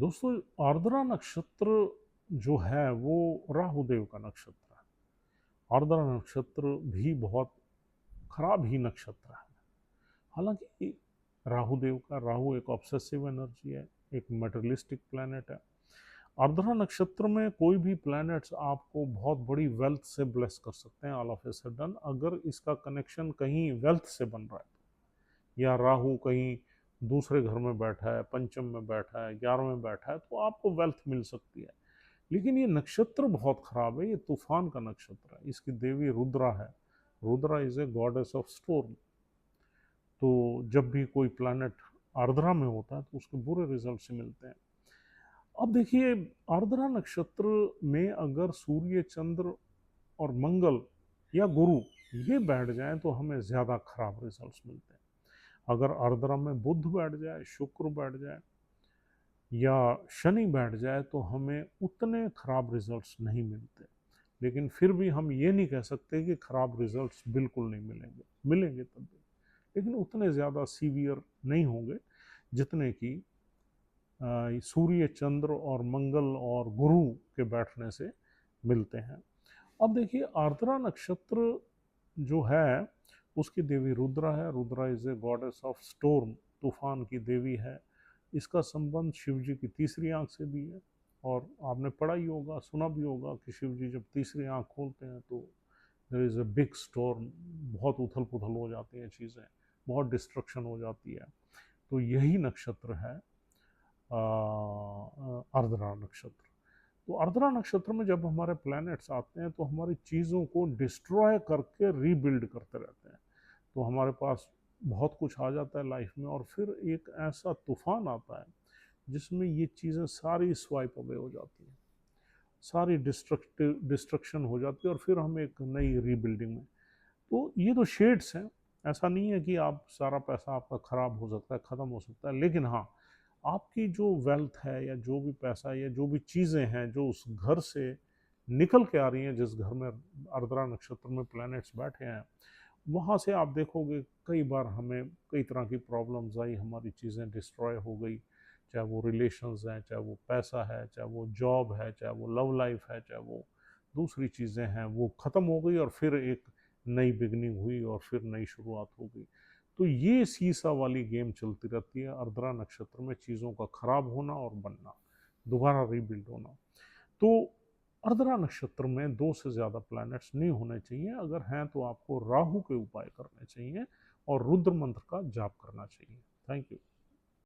दोस्तों, आर्द्रा नक्षत्र जो है वो राहु देव का नक्षत्र है। आर्द्रा नक्षत्र भी बहुत खराब ही नक्षत्र है। हालांकि राहु देव का, राहु एक ऑब्सेसिव एनर्जी है, एक मटेरियलिस्टिक प्लैनेट है। आर्द्रा नक्षत्र में कोई भी प्लैनेट्स आपको बहुत बड़ी वेल्थ से ब्लेस कर सकते हैं ऑल ऑफ ए सडन, अगर इसका कनेक्शन कहीं वेल्थ से बन रहा है, या राहु कहीं दूसरे घर में बैठा है, पंचम में बैठा है, 11वें में बैठा है, तो आपको वेल्थ मिल सकती है। लेकिन ये नक्षत्र बहुत खराब है, ये तूफान का नक्षत्र है। इसकी देवी रुद्रा है। Rudra is a goddess of storm. तो जब भी कोई प्लैनेट आर्द्रा में होता है तो उसके बुरे रिजल्ट मिलते हैं। अब देखिए, आर्द्रा नक्षत्र में अगर सूर्य, चंद्र और मंगल या गुरु ये बैठ जाएं तो हमें ज़्यादा खराब रिजल्ट्स मिलते हैं। अगर आर्द्रा में बुध बैठ जाए, शुक्र बैठ जाए या शनि बैठ जाए तो हमें उतने खराब रिजल्ट्स नहीं मिलते। लेकिन फिर भी हम ये नहीं कह सकते कि खराब रिजल्ट्स बिल्कुल नहीं मिलेंगे, मिलेंगे तब भी, लेकिन उतने ज़्यादा सीवियर नहीं होंगे जितने कि सूर्य, चंद्र और मंगल और गुरु के बैठने से मिलते हैं। अब देखिए, आर्द्रा नक्षत्र जो है उसकी देवी रुद्रा है। Rudra is a goddess of storm, तूफान की देवी है। इसका संबंध शिव जी की तीसरी आंख से भी है। और आपने पढ़ा ही होगा, सुना भी होगा कि शिव जी जब तीसरी आंख खोलते हैं तो there is a big storm, बहुत उथल पुथल हो जाती हैं चीज़ें, बहुत डिस्ट्रक्शन हो जाती है। तो यही नक्षत्र है आर्द्रा नक्षत्र। तो आर्द्रा नक्षत्र में जब हमारे प्लैनेट्स आते हैं तो हमारी चीज़ों को डिस्ट्रॉय करके रीबिल्ड करते रहते हैं। तो हमारे पास बहुत कुछ आ जाता है लाइफ में, और फिर एक ऐसा तूफान आता है जिसमें ये चीज़ें सारी स्वाइप अवे हो जाती हैं, सारी डिस्ट्रक्शन हो जाती है, और फिर हम एक नई रीबिल्डिंग में। तो ये तो शेड्स हैं। ऐसा नहीं है कि आप सारा पैसा आपका ख़राब हो सकता है, ख़त्म हो सकता है, लेकिन हाँ, आपकी जो वेल्थ है या जो भी पैसा है या जो भी चीज़ें हैं जो उस घर से निकल के आ रही हैं, जिस घर में आर्द्रा नक्षत्र में प्लैनेट्स बैठे हैं, वहाँ से आप देखोगे कई बार हमें कई तरह की प्रॉब्लम्स आई, हमारी चीज़ें डिस्ट्रॉय हो गई। चाहे वो रिलेशंस हैं, चाहे वो पैसा है, चाहे वो जॉब है, चाहे वो लव लाइफ है, चाहे वो दूसरी चीज़ें हैं, वो ख़त्म हो गई और फिर एक नई बिगनिंग हुई और फिर नई शुरुआत हो गई। तो ये सीसा वाली गेम चलती रहती है आर्द्रा नक्षत्र में, चीज़ों का खराब होना और बनना, दोबारा रीबिल्ड होना। तो आर्द्रा नक्षत्र में 2 से ज़्यादा प्लैनेट्स नहीं होने चाहिए। अगर हैं तो आपको राहु के उपाय करने चाहिए और रुद्र मंत्र का जाप करना चाहिए। Thank you.